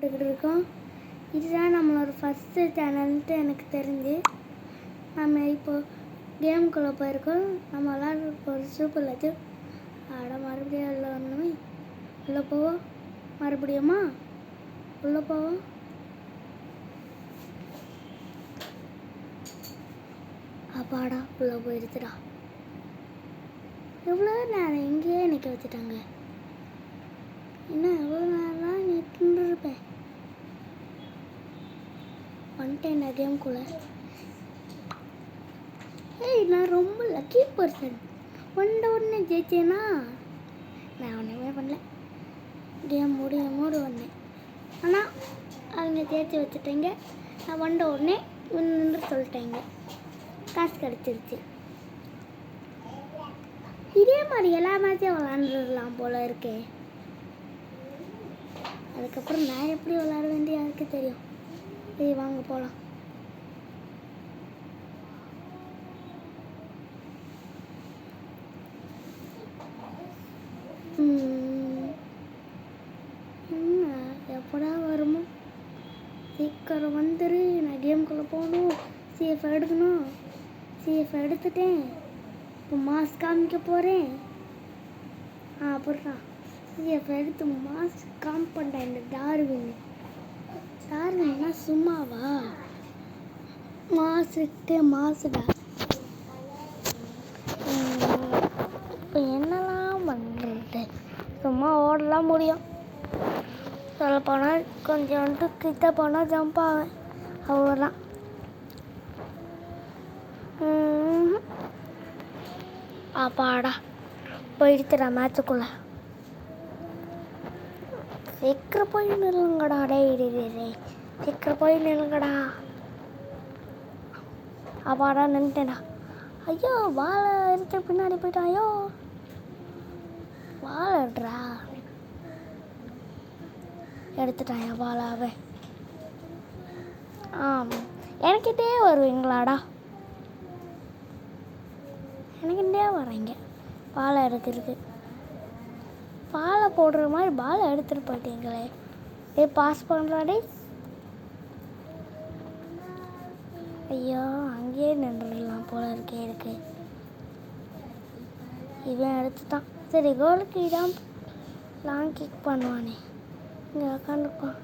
போட்டுக்கிட்டு இருக்கோம். இதுதான் நம்மளோட ஃபஸ்ட்டு சேனல்ன்ட்டு எனக்கு தெரிஞ்சு. நம்ம இப்போது கேமுக்குள்ளே போயிருக்கோம். நம்ம விளாட்ற ஒரு சூப்பர் லட்சம் மறுபடியும் உள்ளே வரணுமே. உள்ளே போவோம். மறுபடியுமா உள்ளே போவோம். அப்பாடா உள்ளே போயிடுச்சுடா. எவ்வளோ நேரம் எங்கேயே நிற்க வச்சுட்டாங்க. இன்னும் எவ்வளோ நேரம் தான் நிற்கின்னு இருப்பேன். வந்துட்டேன் கேம்குள்ளே. நான் ரொம்ப லக்கி பர்சன். உடனே ஜெயிச்சேன்னா நான் ஒன்றுமே பண்ணல. கேம் மூடு வந்தேன். ஆனால் அவங்க ஜெயிச்சு வச்சுட்டேங்க. நான் வந்த உடனே நின்று சொல்லிட்டேங்க. காசு கிடச்சிருச்சு. இதே மாதிரி எல்லா மேட்சும் விளாண்டுடலாம் போல இருக்கே. அதுக்கப்புறம் நான் எப்படி விளாட வேண்டிய யாருக்கு தெரியும். சரி வாங்க போகலாம். எப்படா வருமோ சீக்கிரம் வந்துரு. நான் கேமுக்குள்ளே போகணும். சிஎஃப் எடுக்கணும். சிஎஃப் எடுத்துட்டேன். இப்போ மாஸ் காமிக்க போகிறேன். அப்புறம் சிஎஃப் எடுத்து மாஸ் காமிப்பேன்டா. இந்த டார்வின்னா சும்மாவா? மாசுடா. இப்போ என்னெல்லாம் பண்ணுறது? சும்மா ஓடலாம் முடியும். சொல்ல போனால் கொஞ்சோண்டு கிட்ட போனால் ஜம்ப் ஆவேன். அவ்வளோதான். அப்பாடா போயிடுச்சுடா மேட்சுக்குள்ளே. சீக்கிரம் போய் நில்லுங்கடா. டேய் சீக்கிரம் போய் நில்லுங்கடா. அப்பாடா நின்றுட்டேன்டா. ஐயோ வாழை எடுத்து பின்னாடி போயிட்டான். ஐயோ வாழைட்ரா எடுத்துட்டான் வாழாவே. எனக்கிட்டே வருவீங்களாடா? எனக்கிட்டே வரீங்க பாலை எடுக்கிறதுக்கு. பாலை போடுற மாதிரி பாலை எடுத்துகிட்டு போயிட்டீங்களே. பாஸ் பண்ணுறாடே. ஐயோ அங்கேயே நின்றுடலாம் போல இருக்கே இருக்கு. இவன் எடுத்துட்டான். சரி கோலுக்கு இதான் லாங் கிக் பண்ணுவானே. இங்கே உட்காந்துப்பான்.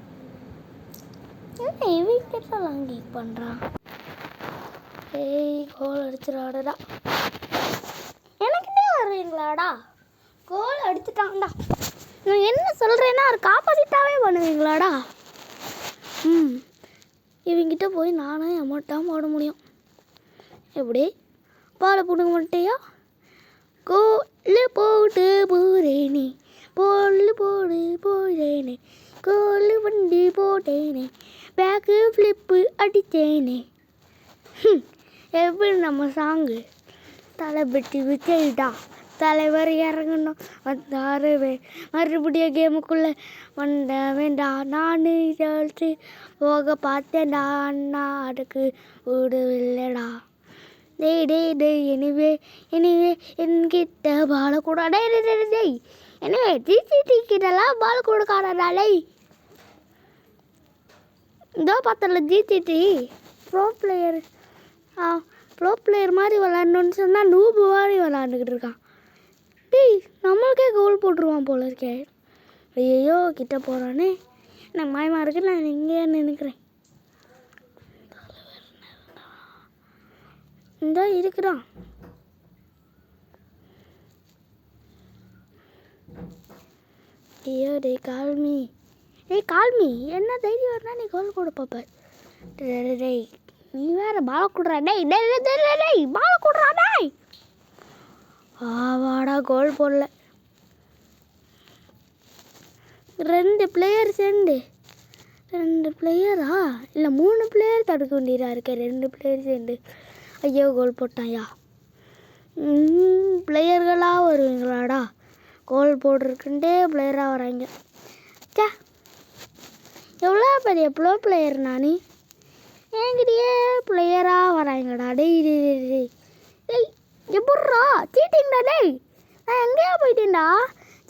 இவன் கிட்ட லாங் கிக் பண்ணுறான். கோல் அடிச்சிடாடா. எனக்குன்னே வருவீங்களாடா? கோல் அடிச்சுட்டான்டா. நான் என்ன சொல்கிறேன்னா ஒரு காப்பாற்றிட்டாவே பண்ணுவீங்களாடா? இவங்கிட்ட போய் நானும் அமௌண்ட்டாக போட முடியும். எப்படி பாலை போடுங்க மாட்டேயா? கோல் போட்டு போறேனே. போடுறேனே. கோல் வண்டி போட்டேனே. Bag flip அடித்தேனே. எப்படி நம்ம சாங்கு தலைப்பட்டி விஜய்டா. தலைவர் இறங்கணும் வந்தாருவே. மறுபடியும் கேமுக்குள்ளே வந்த வேண்டாம். நான் ஜெயிச்சு போக பார்த்தேன்டா. அண்ணா அடுக்கு விடவில்லைடா. டேய் எனிவே என்கிட்ட பால கூட டேய் எனவே ஜிசிடி கிட்டலாம் பால் கொடுக்காடா. இதோ பார்த்தல ஜிசிடி ப்ரோ பிளேயர் மாதிரி விளாட்ணுன்னு சொன்னால் நூபு மாதிரி விளாண்டுக்கிட்டு இருக்கான். டேய் நம்மளுக்கே கோல் போட்டுருவான் போல இருக்கே. ஐயோ கிட்ட போகிறானே. எனக்கு மாயமாக இருக்கு. நான் இங்கே நினைக்கிறேன். இந்த இருக்குறான். ஐயோ கால்மி என்ன தைரியம் வரனா நீ கோல் போட பாப்ப. டேய் நீ வேற பால கொடுறா. டேய் பால கொடுறா. டேய் வாடா கோல் போடல. 2 பிளேயர் சேர்ந்து 2 பிளேயரா இல்லை 3 பிளேயர் தடுக்க வேண்டியதாக இருக்க. 2 பிளேயர் சேர்ந்து ஐயோ கோல் போட்டான்யா. பிளேயர்களாக வருவீங்களாடா? கோல் போடுறதுக்குண்டே பிளேயராக வராங்க. எவ்வளோ பெரிய ப்ளோ பிளேயர் நான். என்கிட்டயே பிளேயராக வராங்கடா. டேய் எப்பட்றா சீட்டிங்டா. டேய் நான் எங்கேயா போயிட்டேன்டா.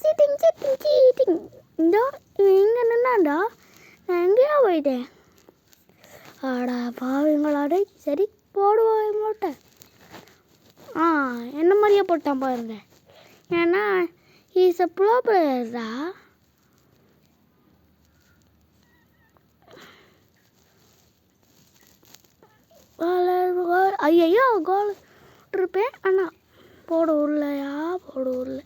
சீட்டிங். இந்தோ இவன் எங்கே நின்னான்டா. நான் எங்கேயோ போயிட்டேன். ஆடா பாவீங்களாடே. சரி போடுவோம் மூட்டை. என்ன மாதிரியே போட்டான் பாருங்க. ஏன்னா இஸ் அ ப்ரோ பிளேயர்டா. ஐயோ கோல் இருப்பேன். அண்ணா போட விடலையா, போட விடல.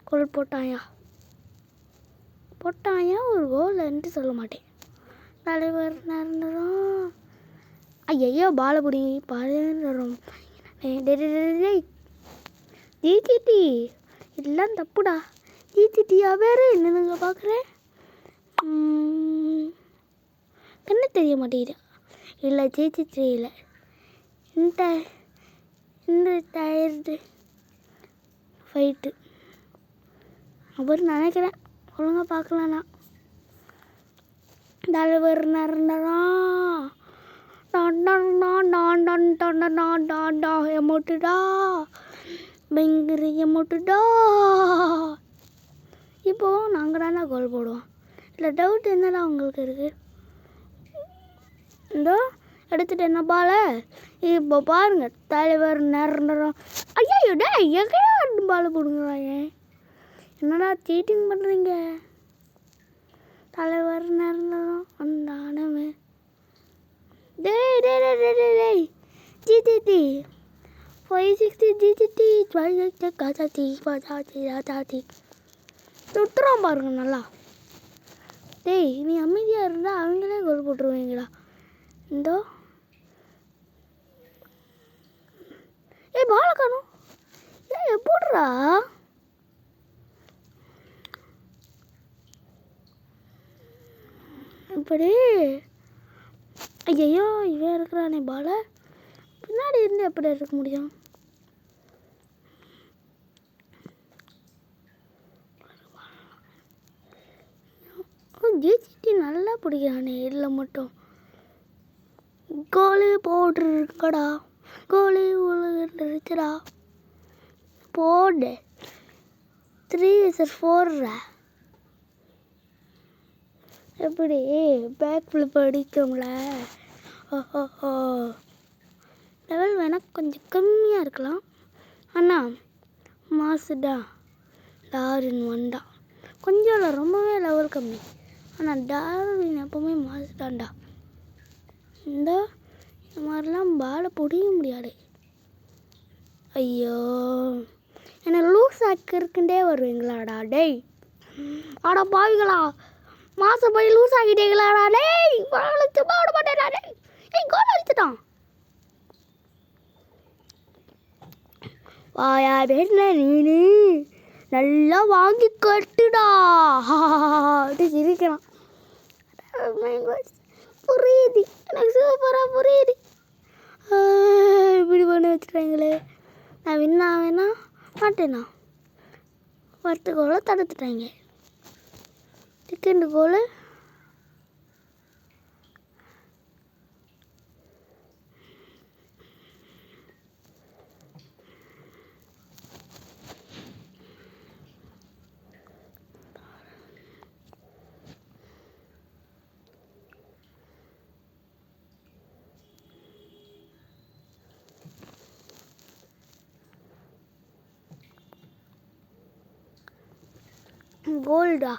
கோல் போட்டாயா ஒரு கோல் என்று சொல்ல மாட்டேன். தலைவர் நடந்துடும். ஐயோ பாலை பிடி பாலும் ஜிடிடி இதெல்லாம் தப்புடா. ஜிடிடியா வேறு என்னதுங்க பார்க்குறேன். கண்ணு தெரிய மாட்டேங்குது. இல்லை ஜிடிடி இல்லை. இந்த டயர்டு ஃபைட்டு அப்புறம் நினைக்கிறேன். ஒழுங்காக பார்க்கலாண்ணா. தலைவர் நடந்தான் எமோட்டுடா பயங்கர எமோட்டுடா. இப்போது நாங்கள் தானே கோல் போடுவோம். இல்லை டவுட் என்னடா உங்களுக்கு இருக்குது? இந்தோ எடுத்துகிட்டு என்ன பால இப்போ பாருங்க. தலைவர் நிறந்துடும். ஐயோ டே எங்கேயோ பால் போடுங்கிறாங்க. என்னடா சீட்டிங் பண்ணுறீங்க? தலைவர் நிறந்துடும் வந்தானவே. டேய் ஜிடிடி 560 ஜிடிடி 560 காச்சாச்சி சுற்றுறான் பாருங்க நல்லா. டேய் நீ அமைதியாக இருந்தால் அவங்களே கோல் போட்டுருவீங்களா? இந்தோ பாலை காணும். எப்படிரா இப்படி? ஐயோ இவன் இருக்கிறானே பாலை பின்னாடி இருந்து எப்படி இருக்க முடியும்? ஜிடிடி நல்லா பிடிக்கிறானே. இல்லை மட்டும் கோலி போட்டுருக்கடா. கோலி உழுதுருச்சுடா. போடு 3-4 எப்படி பேக் ஃபிளிப் அடிக்கும்ல. ஓஹோ லெவல் வேணால் கொஞ்சம் கம்மியாக இருக்கலாம். அண்ணா மாசுடா. டார்வின் வந்தா கொஞ்சம் இல்லை ரொம்பவே லெவல் கம்மி. ஆனால் டார்வின் எப்போவுமே மாசுதான்டா. இந்த மாதிரிலாம் பாலை பிடிக்க முடியாது. ஐயோ என்ன லூஸ் ஆக்கிருக்குண்டே வருவீங்களாடா டேய். ஆடா பாவிங்களா மாதம் போய் லூஸ் ஆகிட்டீங்களாடா டேய். சும்மா விட மாட்டேடா டேய். கோல் அடிச்சுட்டான். வாயா பேசுன நீனு நல்லா வாங்கி கட்டுடா அப்படி சிரிக்கிறான். புரியுது எனக்கு சூப்பராக புரியுது. இப்படி பண்ணி வச்சுட்டாங்களே. நான் வின்னா வேணா மாட்டேண்ணா. ஃபர்ஸ்ட் கோலை தடுத்துட்டாங்க. செகண்ட் கோலு கோல்டா.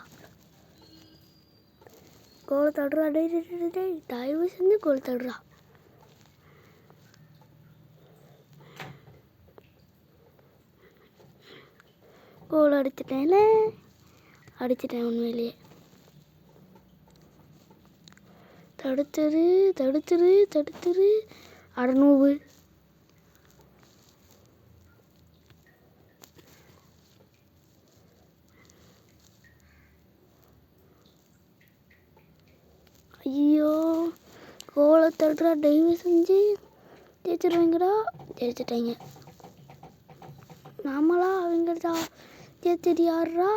கோல் தடுறா டேய் தயவு செஞ்சு கோல் தடுறா. கோல் அடிச்சிட்டேன்ல. அடிச்சிட்டேன் உண்மையிலேயே. தடுத்துரு 600. ஐயோ கோலை தடுறா தயவு செஞ்சு. ஜெயிச்சிருவீங்கடா. ஜெயிச்சிட்டாங்க. நாமளா அவங்கடா ஜெயிச்சது யாருடா?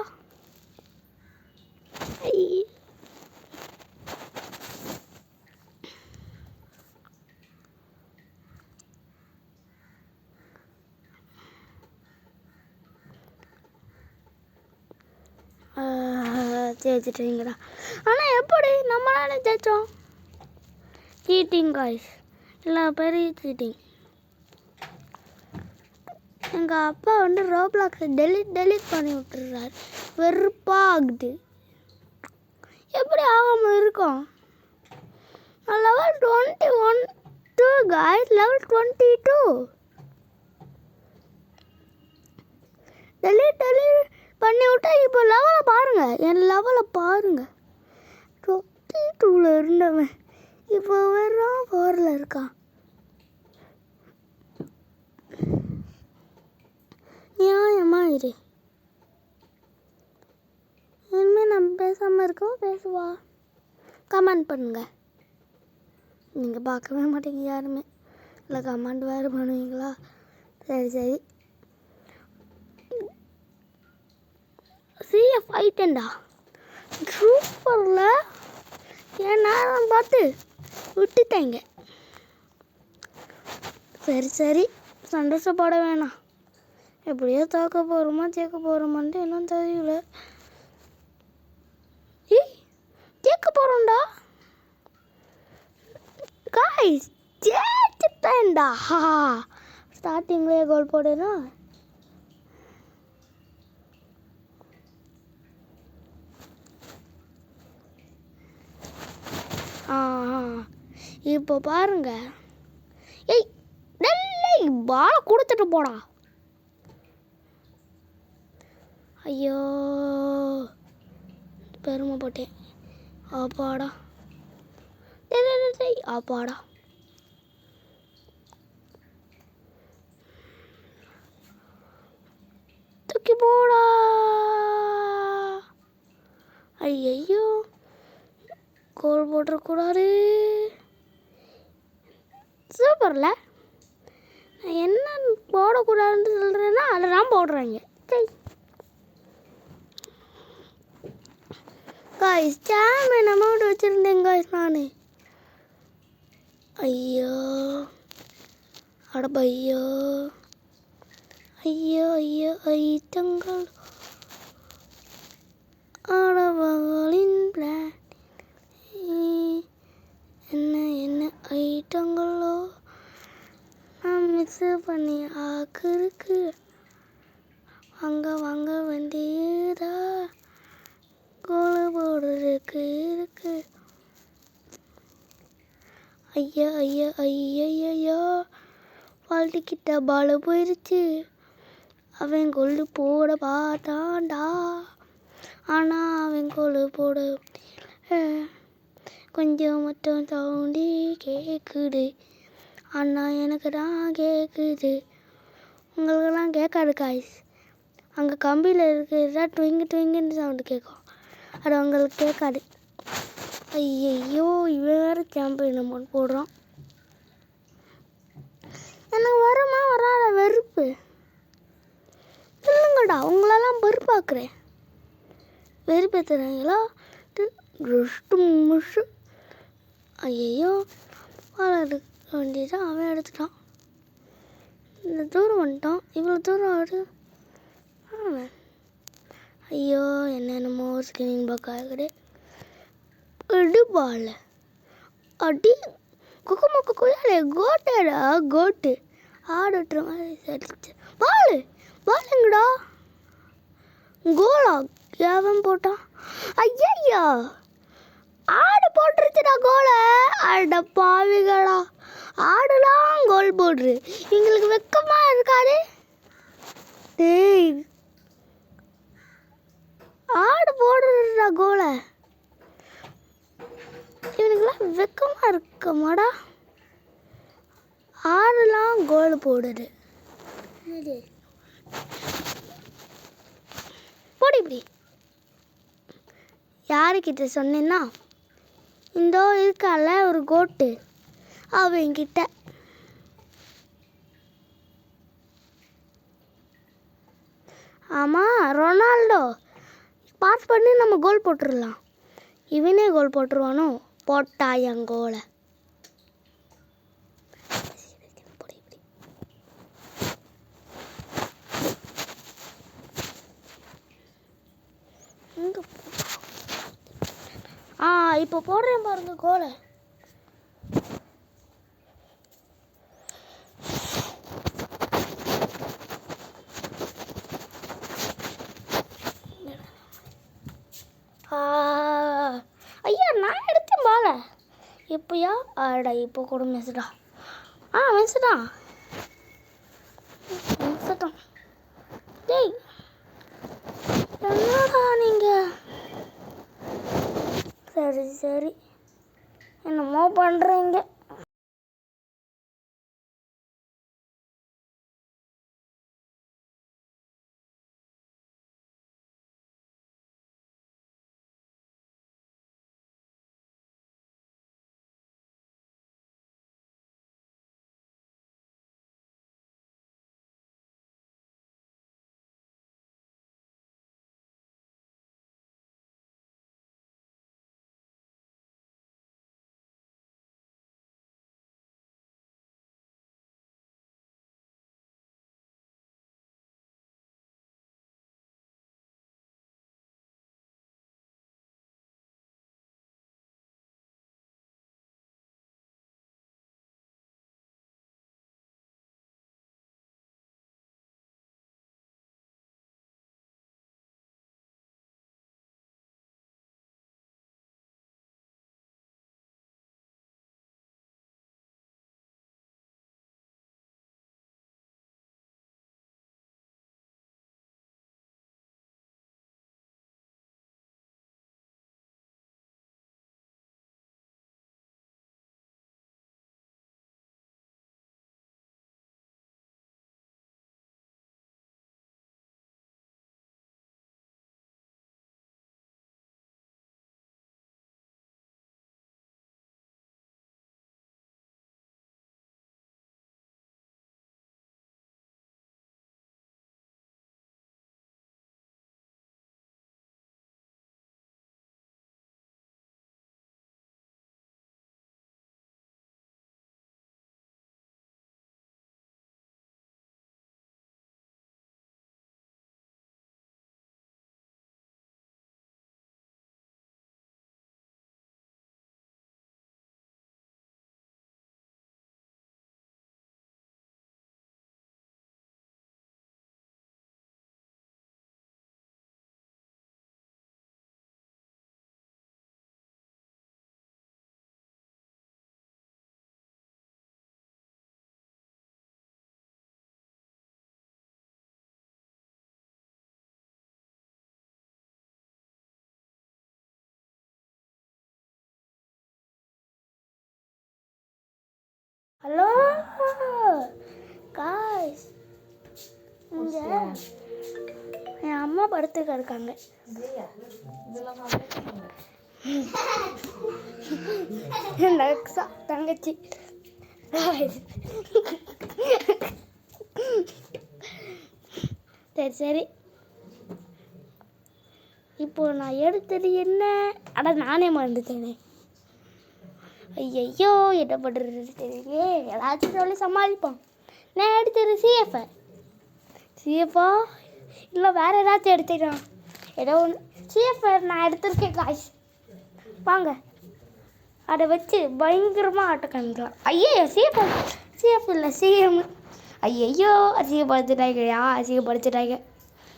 ஜெயிச்சிட்டீங்கடா. ஆனால் எப்படி நம்மளால ஜெயித்தோம்? சீட்டிங் காய்ஸ், எல்லா பேரையும் சீட்டிங். எங்கள் அப்பா வந்து ரோப்ளாக்ஸை டெலிட் பண்ணி விட்டுறாரு. வெறுப்பாகுது. எப்படி ஆகாமல் இருக்கும்? லெவல் 21 காய்ஸ், லெவல் 22 டெலிட் பண்ணி விட்டா இப்போ லெவலை பாருங்கள். என் லெவலை பாருங்கள். 22ல் இருந்தவன் இப்போ வெறும் 4ல் இருக்கான். நியாயமாக இரு. இனிமேல் நம்ம பேசாமல் இருக்கோம். பேசுவா. கமெண்ட் பண்ணுங்க. நீங்கள் பார்க்கவே மாட்டீங்க யாருமே. இல்லை கமெண்ட் வேறு பண்ணுவீங்களா? சரி சிஎஃப் ஐட்டண்டா சூப்பரில் என் நேரம் பார்த்து விட்டுட்டேங்க. சரி சந்தோஷப்பட வேணாம். எப்படியோ தோக்க போகிறோமா ஜெயிக்க போகிறோமான்ட்டு இன்னும் தெரியல. ஜெயிக்க போகிறோம்டா காய்ஸ், ஜெயிச்சுட்டேன்டா. ஸ்டார்டிங்லேயே கோல் போடுனா இப்போ பாருங்க. பாலை கொடுத்துட்டு போடா. ஐயோ பெருமை போட்டேன். அப்பாடா அப்பாடா. தூக்கி போடா. ஐயோ கோல் போட்டுறக்கூடாது. சூப்பர்ல. நான் என்ன போடக்கூடாதுன்னு சொல்கிறேன்னா அதில் தான் போடுறாங்க. காய்ஸ் சாம்பியன் அமௌண்ட் வச்சுருந்தேன் காய்ஸ் நான். ஐயோ அடப்பையோ ஐயோ ஐட்டங்கள் அடவகளின் பிளான் என்ன ஐட்டங்களோ நான் மிஸ் பண்ணி ஆக்கிருக்கு. வாங்க வேண்டியதா கோல் போடுறதுக்கு இருக்கு. ஐயோ வாழ்த்துக்கிட்ட பால் போயிடுச்சு. அவன் கோல் போட பார்த்தான்டா. ஆனால் அவன் கோல் போட கொஞ்சம் மட்டும் சவுண்டி கேட்குது. ஆனால் எனக்கு தான் கேட்குது. உங்களுக்கெல்லாம் கேட்காது காய்ஸ். அங்கே கம்பியில் இருக்கிறதா ட்விங்குன்னு சவுண்டு கேட்கும். அது உங்களுக்கு கேட்காது. ஐயோ இவன் வேறு சாம்பியன் அமௌண்ட் போடுறான். எனக்கு வருமா வராத வெறுப்பு. இல்லைங்கடா உங்களெல்லாம் வெறுப்பாக்குறேன். வெறுப்பேற்றுறாங்களா? முஷு. ஐயோ வாழை எடுக்க வேண்டியதான். அவன் எடுத்துட்டான். இந்த தூரம் வந்துட்டான். இவ்வளோ தூரம் ஆடு. அவன் ஐயோ என்னென்னமோ ஸ்கிரீன் பார்க்காது. பால் அடி குக்குமுக்கு குயாலே கோட்டடா கோட்டு ஆடுற மாதிரி சரிச்சு. பால் எங்கடா? கோலா ஏவன் போட்டான். ஐயா ஆடு போட்டுருச்சுடா கோலை. அட பாவிகளா, ஆடுலாம் கோல் போடுறு. எங்களுக்கு வெக்கமா இருக்காது? டேய் ஆடு போடுறா கோலை. இவனுக்கெல்லாம் வெக்கமாக இருக்கமாடா. ஆடுலாம் கோல் போடுது. போடி இப்படி. யாருக்கிட்ட சொன்னேன்னா இந்த இருக்கால ஒரு கோட்டு அவங்கிட்ட. ஆமாம் ரொனால்டோ பாஸ் பண்ணி நம்ம கோல் போட்டுடலாம். இவனே கோல் போட்டுருவானோ? போட்டா என் கோலை. இப்போ போடுறேன் பாருங்க கோலை. ஐயா நான் எடுத்தேன் பாலை. இப்போயா ஆடா இப்போ கூட மெஸ்டா. மெஸ்டான் டேய் என்னடா நீங்கள். சரி என்னமோ பண்ணுறீங்க. ஹலோ காய்ஸ், இங்கே என் அம்மா படுத்துக்க இருக்காங்க. தங்கச்சி சரி இப்போ நான் எடுத்தது என்ன? நானே மறந்துட்டேனே. ஐயோ என்ன பண்ணுறது தெரியலையே. ஏதாச்சும் சொல்லி சமாளிப்போம். நான் எடுத்தது சிஎஃபா இல்லை வேறு ஏதாச்சும் எடுத்துக்கலாம். ஏதோ ஒன்று சிஎஃப் நான் எடுத்திருக்கேன் காய்ஸ். வாங்க அதை வச்சு பயங்கரமாக ஆட்ட காமிக்கலாம். ஐயோ சிஎஃப் இல்லை சிஎம். ஐயோ அசிங்கப்படுத்திட்டாங்கயா, அசிங்கப்படுத்திட்டாங்க.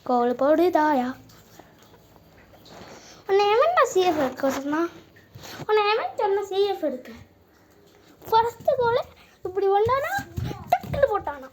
கோல் போடுதாயா. உன்னை எவன்டா சிஎஃப் எடுக்க சொன்னா? உன்னை எவன் சொன்ன சிஎஃப் எடுக்க? ஃபர்ஸ்ட் கோலை இப்படி ஒன்றானா டக்குன்னு போட்டானா.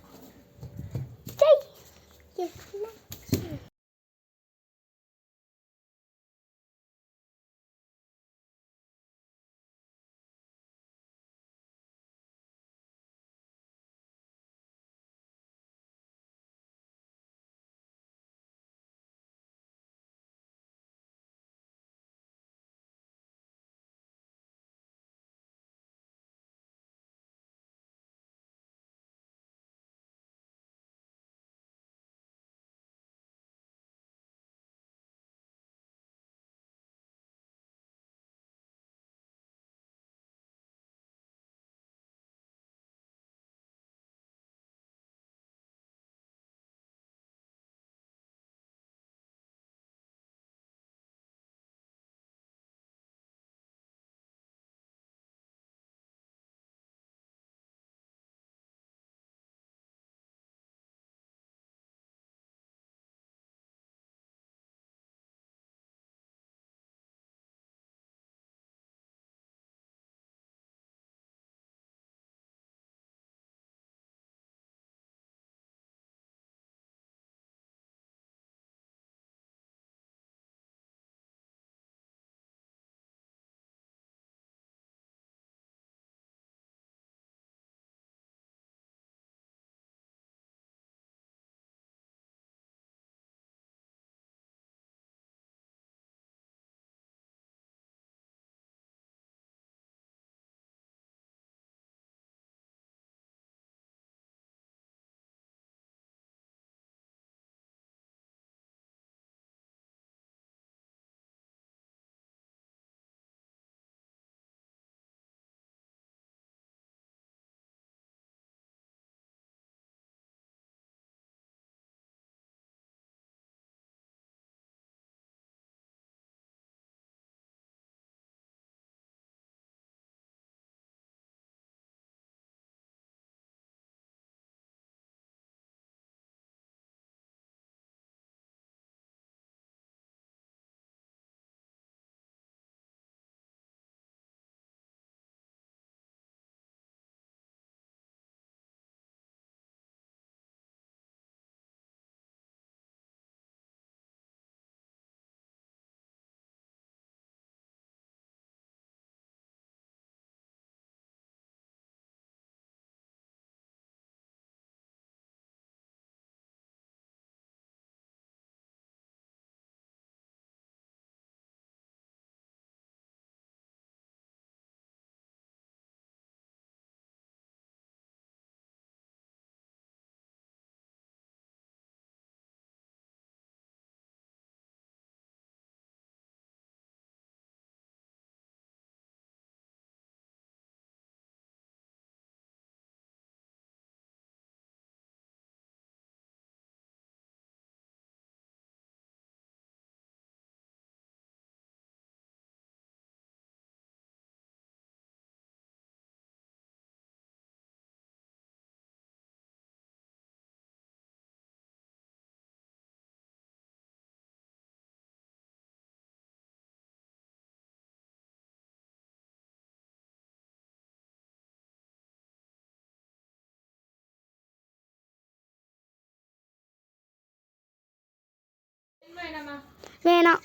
வேணாம்.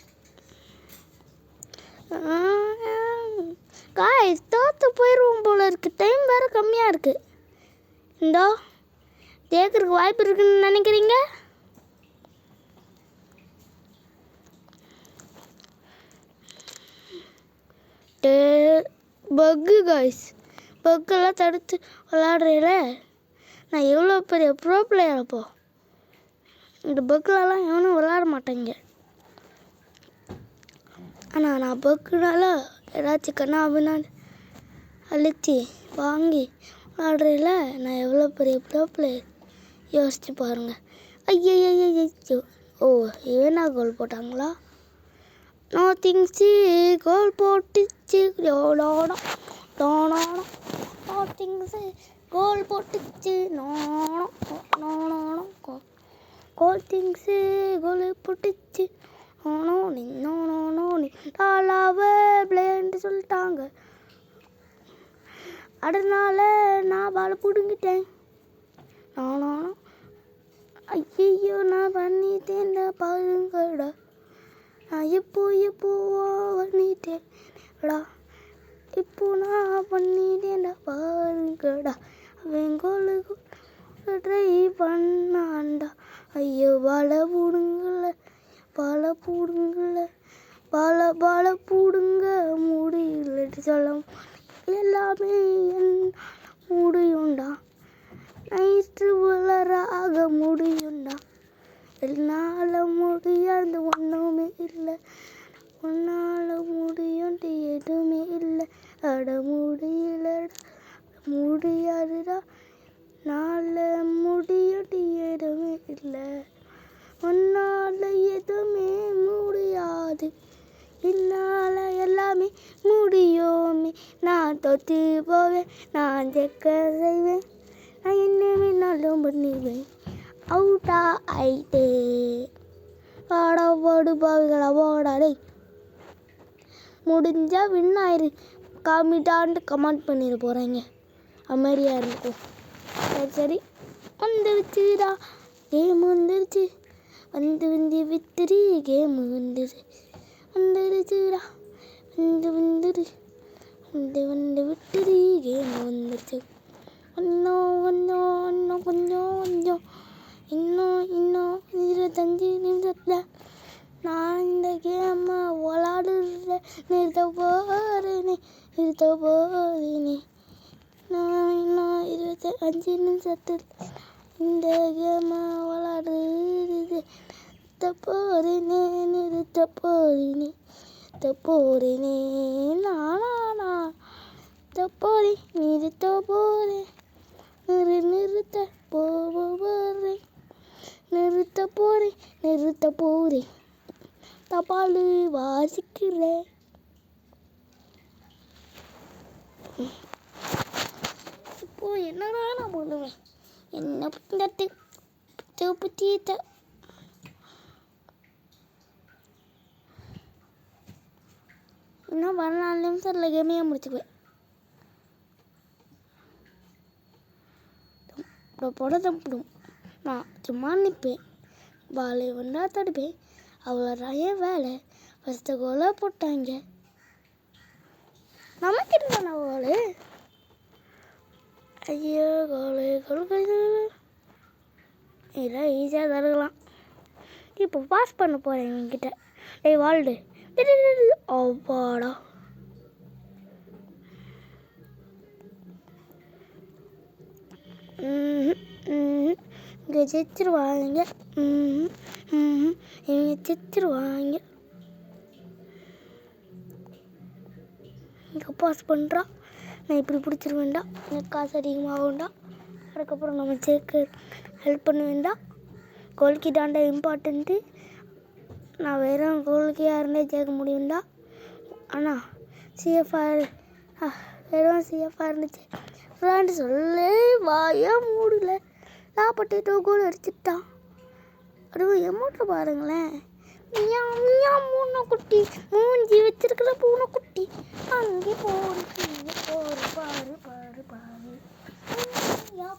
காய்ஸ் தோற்று போயிடுவோம் போல இருக்குது. டைம் வேறு கம்மியாக இருக்குது. இந்தோ கேட்குறதுக்கு வாய்ப்பு இருக்குன்னு நினைக்கிறீங்க? பக்கு காய்ஸ், பக்கெல்லாம் தடுத்து விளாடுறீல. நான் எவ்வளோ பெரிய ப்ரோ பிளேயர். அப்போ இந்த பக்குலலாம் எவனும் விளாட மாட்டேங்க. ஆனால் நான் பக்குனால ஏதாச்சும் கண்ணா அப்படின்னா அழிச்சு வாங்கி விளாடுறீல. நான் எவ்வளோ பெரிய ப்ரோ பிளேயர் யோசிச்சு பாருங்கள். ஐயோ, ஓ இவனா கோல் போட்டாங்களா? நோ திங்ஸு கோல் போட்டுச்சு. நோ திங்ஸு கோல் போட்டுச்சு. கோல் திங்ஸு கோல் போட்டுச்சு. நீ டாலாவே பிளேன்னு சொல்லிட்டாங்க. அதனால நான் பால பிடுங்கிட்டேன். ஐயோ நான் பண்ணிட்டேன்டா பாருங்கடா. நான் எப்போ பண்ணிட்டேன்டா. இப்போ நான் பண்ணிட்டேன்டா பாருங்கடா. அவன் கோலுக்கு ட்ரை பண்ணாண்டா. ஐயோ பால பூடுங்க முடியலட்டு சொல்ல எல்லாமே முடியும்டா. நைட்டு வளராக முடியும்டா. என்னால் முடியாது ஒன்றுமே இல்லை. உன்னால் முடியும்ட்டு எதுவுமே இல்லை. அட முடியாதுடா. நாள முடியும்ட்டு எதுவுமே இல்லை. உன்னால் எதுவுமே முடியாது. என்னால் எல்லாமே முடியுமே. நான் தொட்டு போவேன். நான் செக்க செய்வேன். நான் என்ன வேணாலும் பண்ணுவேன். அவுட்டா ஆயிட்டே. வாடா போடு பாவிகளா ஓடாடே. முடிஞ்சா வின் ஆயிரு காமிட்டான்ட்டு கமெண்ட் பண்ணிட போகிறேங்க. அமைதியாக இருக்கும். சரி வந்துருச்சுடா. கேம் வந்துருச்சு. வந்து வித்துரு. கேம் வந்துருச்சுடா. வந்துரு விட்டுரு. கேம் வந்துருச்சு. இன்னும் கொஞ்சம் இன்னும் 25 நிமிஷத்தில் நான் இந்த கேமை விளாடுறத நிறுத்த போகிறேனே. நான் இன்னும் 25 நிமிஷத்தில் இந்த கேமை விளாடுறது நிறுத்த போகிறேனே. நான் நிறுத்த போகிறேன். நிறுத்த போகிறேன். தபால் வாசிக்கிறேன். இப்போ என்னடா நான் பண்ணுவேன்? என்ன பற்றி இன்னும் 14 நிமிஷத்தில் கேமையாக முடிச்சுக்குவேன். போடும் நான் சும்மா நிற்பேன். பாலை ஒன்றா தடுப்பேன். அவ்வளோதான் என் வேலை. ஃபஸ்ட்டு கோலை போட்டாங்க. நமக்கு இருந்தான கோலு. ஐயோ கோல் இதெல்லாம் ஈஸியாக தருகலாம். இப்போ பாஸ் பண்ண போகிறேன் என்கிட்ட. டேய் வால்டு அவ்வாடா. இங்கே செத்துருவாங்க. இவங்க செத்துருவாங்க. இங்கே பாஸ் பண்ணுறா. நான் இப்படி பிடிச்சிருவேண்டா. எனக்கு காசு அதிகமாகும்டா. அதுக்கப்புறம் நம்ம சேர்க்க ஹெல்ப் பண்ணுவேண்டா. கோல்கி தாண்டா இம்பார்ட்டண்ட்டு. நான் வெறும் கோல்கியாக இருந்தால் சேர்க்க முடியும்டா. ஆனால் சிஎஃப்ஆர் வெறும் சிஎஃப்ஆர் இருந்துச்சு ஃப்ரெண்டு சொல்ல வாயா மூடல. சாப்பிட்டு கோல் அடிச்சுட்டான். அதுவும் எமௌண்ட்டு பாருங்களேன். பூனைக்குட்டி மூஞ்சி வச்சிருக்கிற பூனைக்குட்டி அங்கே போரு பாரு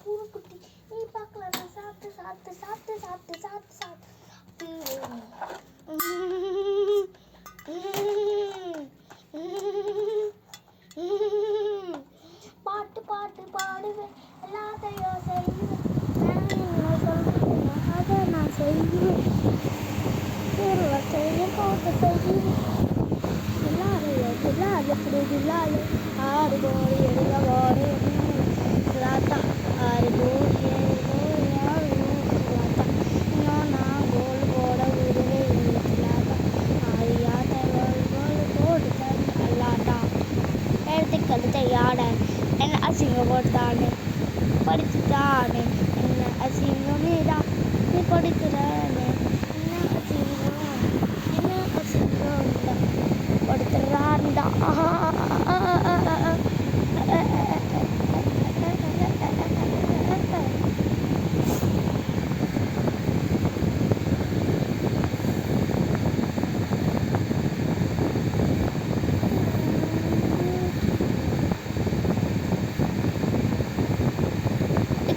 பூனைக்குட்டி நீ பார்க்கலாம். சாப்பிட்டு செய்வேன். செய்ய போட்டு செய்வேன். பிடிக்கலாது ஆறு கோடி எடுக்க போடு ராத்தா 6 கோடி 7 கோடி 6 ராத்தா இன்னும் நான் கோல் போட விடுவே ராத்தா ஆரியாட்ட கோல் போட்டு தல்லாட்டா எடுத்துக்கடுத்த யாட என்ன அசிங்கப்பட்டானே படிச்சுட்டானே என்ன அசிங்கமே தான் நீ படிக்கிறானே என்ன அசிங்கம் தான் படுத்துறான்டா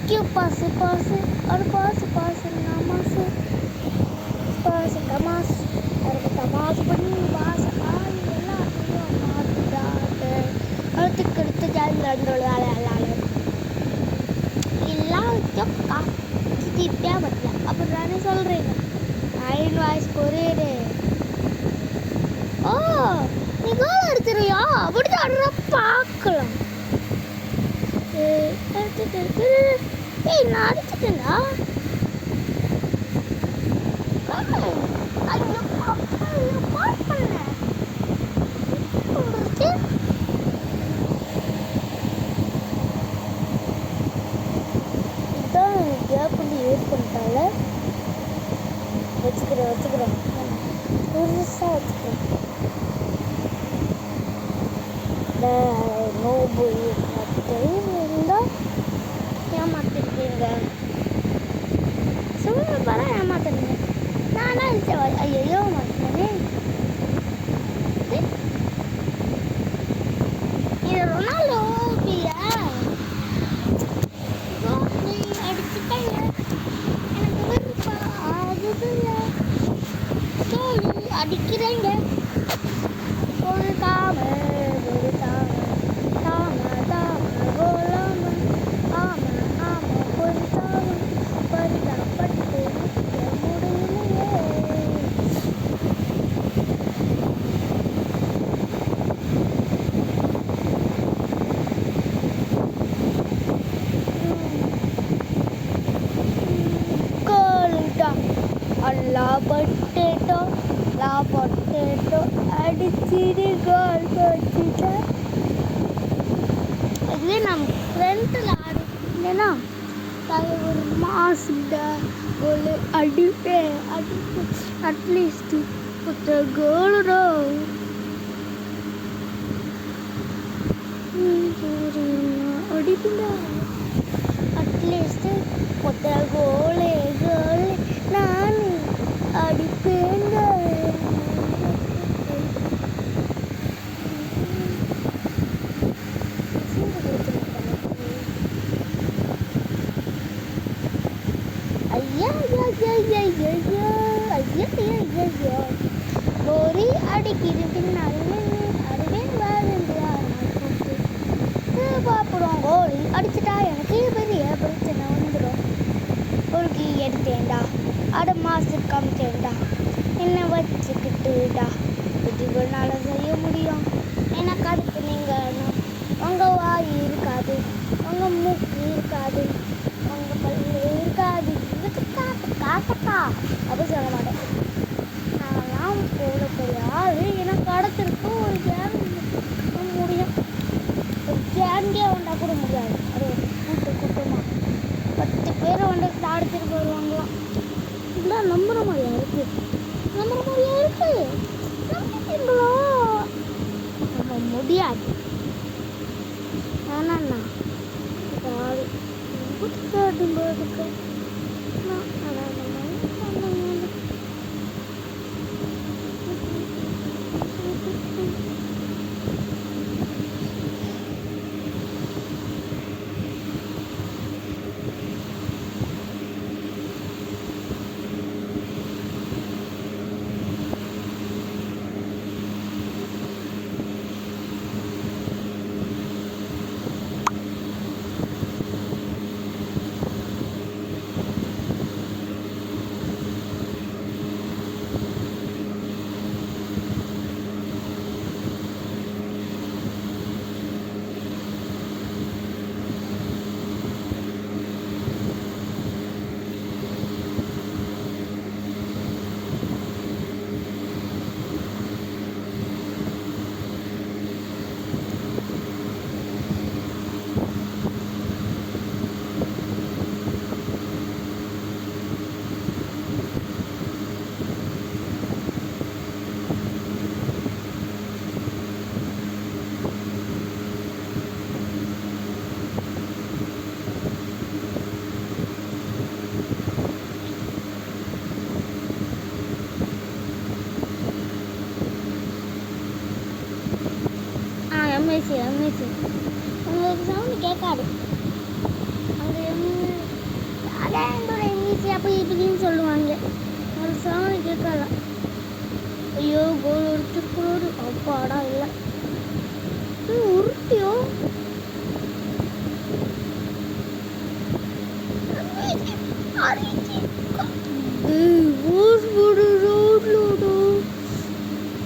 क्यों पासे पासे और पासे पासे नमाज पासे कमास और तमाश बनी बास आई எல்லாத்தையும் மாத்திடாத அடுத்துக்கு அடுத்து ஜாலியாக எல்லாத்தையும் காத்திட்டே வரல அப்படி தானே சொல்கிறீங்க ஐன் வாய்ஸ் புரியுது ஓ நீ கோல் அடிச்சிருவியா அப்படிதான் அடுறா பார்க்கலாம் ஏய் நான் அடிச்சிட்டேன்டா ஐயோ கால் பண்ணேன் இதான் கேப் வந்து யூஸ் பண்ணிட்டால வச்சுக்கிறேன் புதுசாக வச்சுக்கிறேன் நோபு இருந்தால் ஏமாத்திருக்கீங்க சொல்லுங்க பாரு ஏமாத்துறீங்க நானா ஐயோ மாட்டேனே இது ரொனால்டோபியா அடிச்சுட்டாங்க எனக்கு விருப்பா ஆகுதுல்ல அடிக்கிறேங்க ஒரு தாம கோலாம ஆமா ஒரு தாம பரிதாபப்பட்டு முடியலையே அல்லா பட்டேட்டோ அடிச்சிடு கோல் போச்சுட்டா இதுவே நம்ம ஃப்ரெண்டில் ஆடினா ஒரு மாசுட கோல் அடிப்பேன் அட்லீஸ்ட் புத்த கோலுடோ அடிப்பா அட்லீஸ்ட் புத்த கோல் நான் அடிப்பேங்க போரி அடிக்கிது பின்னால் அறிவேன் பாப்பிடுவோம் கோலி அடிச்சுட்டா எனக்கு பெரிய பிரச்சனை வந்துடும் ஒரு கீ எடுத்தேன்டா அரை மாதம் காமிச்சேன்டா என்ன வச்சுக்கிட்டுடா இதுனால செய்ய முடியும் எனக்கு அதுக்கு நீங்கள் உங்கள் வாய் இருக்காது உங்கள் மூக்கு இருக்காது உங்கள் பல்லு இருக்காது இதுக்கு காக்கட்டா அப்படி சொல்ல மாட்டேன் நான்லாம் போடக்கூடிய ஆள் எனக்கு அடுத்திருக்கு ஒரு கேங் முடியும் ஒரு கேங்கே வந்தா கூட முடியாது அது கூட்டமாக 10 பேர் வந்து அடுத்துட்டு வருவாங்களாம் இதெல்லாம் நம்புற மாதிரியா இருக்கு நம்பிட்டீங்களோ நம்ம முடியாது வேணாண்ணா ஆடு புதுக்காட்டும்போதுக்கு எம்எஸ்சி எம்எஸ்சி உங்களுக்கு சவுண்டு கேட்காது. அது அதான் எம்எஸ்சி அப்படி இப்படின்னு சொல்லுவாங்க. அது சவுண்டு கேட்காத. ஐயோ கோல் எடுத்துருக்கூடாது. அப்பாடா இல்லை உருட்டியோ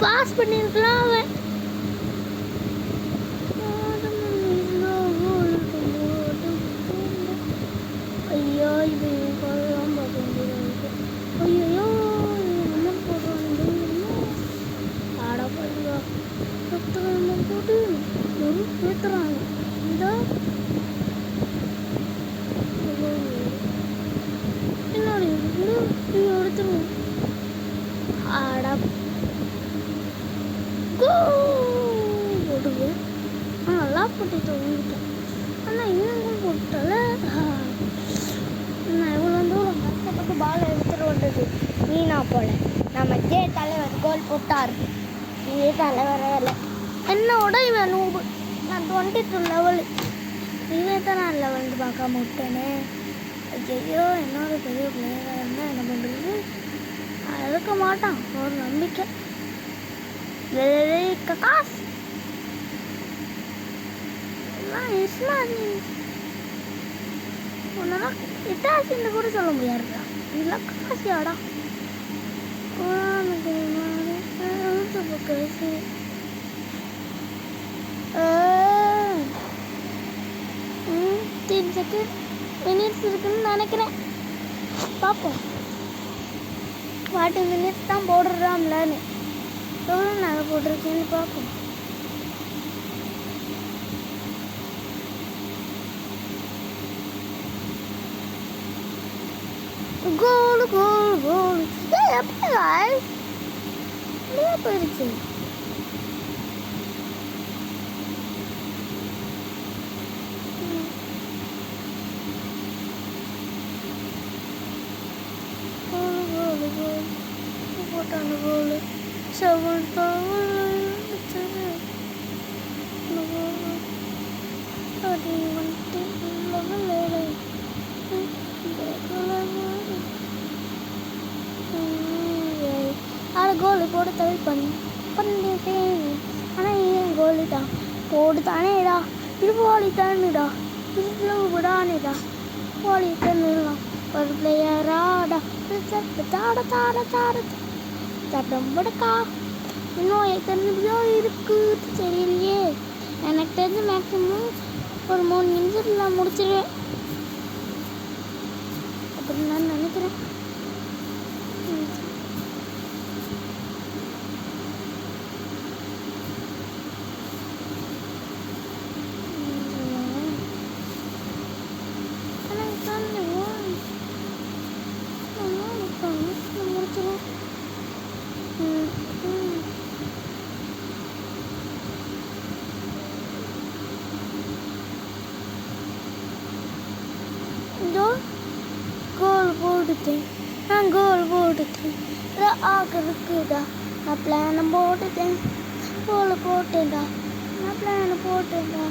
பாஸ் பண்ணிருக்கலாம் அவன். ஐயோ இது கொள்ளலாம் பார்க்க முடியாது. ஐயோ என்ன போடுறாங்க ஆடா பண்ணுவா போட்டு பேத்துறாங்க. இந்த என்னோட எடுத்துருவோம். ஆடா போடுவேன். நல்லா போட்டு தோங்கிட்டேன். ஆனால் இன்னும் போட்டால நான் எவ்வளோ தூரம் கஷ்டப்பட்டு பால் எடுத்துட்டு வந்தது வீணா போல. நம்ம ஜே தலைவர் கோல் போட்டார். இதே தலைவரே இல்லை என்னோட இவன் நூபு. நான் 22 லெவலு. இவன் தான் நான் லெவல்ந்து பார்க்காம விட்டேனே. ஐயோ என்னோட பெரிய பிள்ளைங்க இருந்தால் என்ன பண்ணுறது. இருக்க மாட்டான் ஒரு நம்பிக்கை. காசு ஒன்னா இட்டாசின்னு கூட சொல்ல முடியாதுடா. இதெல்லாம் காசியாடா. மினிட்ஸ் இருக்குன்னு நினைக்கிறேன். பார்ப்போம். 40 மினிட்ஸ் தான் போடுறாம்லன்னு எவ்வளோ நாங்கள் போட்டிருக்கேன்னு பார்ப்போம். கோல் கோல் கோல். எப்படி போயிடுச்சு. போட்டாங்க கோல். 7 கோல் போட தவி பண்ணிட்டேன். ஆனால் ஏன் கோலு தான் போடு தானேடா. இது போலி தானுடா. இது விடானேடா போலி தானுலாம். ஒரு பிளேயராடா தாட தாட தாட தடம் படுக்கா. இன்னும் எத்தனையோ இருக்குது தெரியலையே. எனக்கு தெரிஞ்சு மேக்ஸிமம் ஒரு 3 நிமிஷத்தில் நான் முடிச்சிடுவேன் அப்படின்னு நான் நினைக்கிறேன். நான் கோல் போட்டுட்டேன். இருக்குதா நான் பிளானை போட்டுட்டேன். கோல் போட்டேன்டா. நான் பிளானை போட்டேன்டா.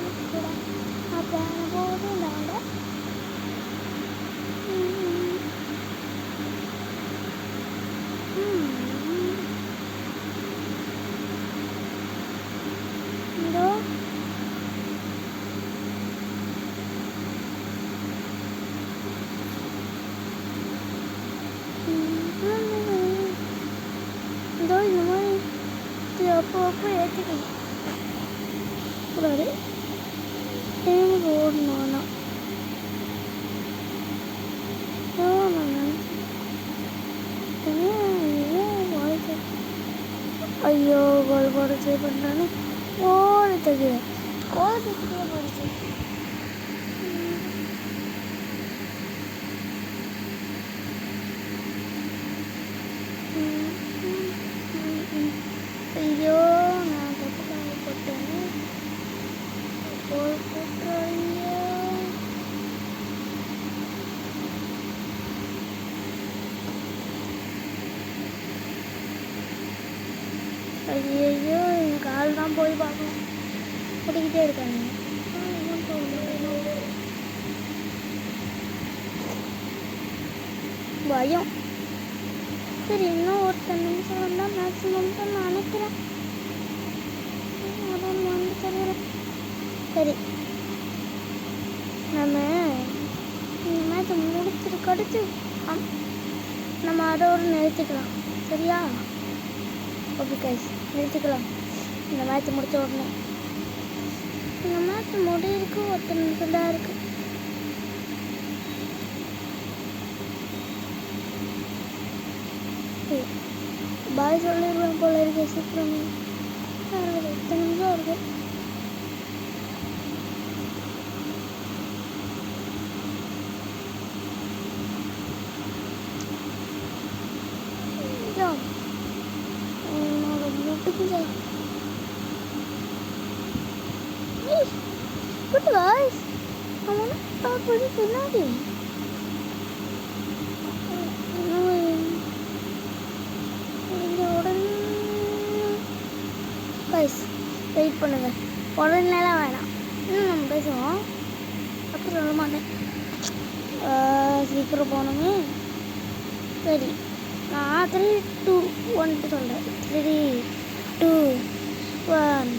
இருக்குதா நான் பிளானை போட்டேன்டா. இந்த மாதிரி அப்போ ஏற்றிக்கணும் கூடாது. ஓடணும். ஐயோ கோல் போட ட்ரை பண்ணுறானே. ஓடு தகுது கோல் தகுதியாக போடுச்சு. ஐயோ நான் தப்பு காணி போட்டேன்னு கோல் போட்டுறாங்க. ஐயோ என் கால் தான் தான் போய் பார்க்கணும். ஓடிக்கிட்டே இருக்காங்க. பயம். சரி, இன்னும் ஒரு 10 நிமிஷம் வந்தால் மேக்ஸிமம் தான் நான் நினைக்கிறேன். அதான் வந்து தெரியல. சரி, நம்ம இந்த மேட்ச் முடிச்சுட்டு கடிச்சு நம்ம அதோடு நிறுத்திக்கலாம். சரியா? ஓகே கைஸ், நிறுத்திக்கலாம். இந்த மேட்ச் முடிச்ச உடனே இந்த மேட்ச் முடியிருக்கு 10 நிமிஷம் தான் இருக்கு. பாய் சொல்லிடுவேன் போல இருக்கு. சீக்கிரம் 10 நிமிஷம் இருக்கு. Good guys, I want to talk with you tonight. Guys, wait பண்ணுங்க. உடனேலாம் வேணாம். இன்னும் நம்ம பேசுவோம். அப்படி சொல்ல மாட்டேன். சீக்கிரம் போகணுமே. சரி, நான் 3, 2, 1 சொல்கிறேன். 3, 2, 1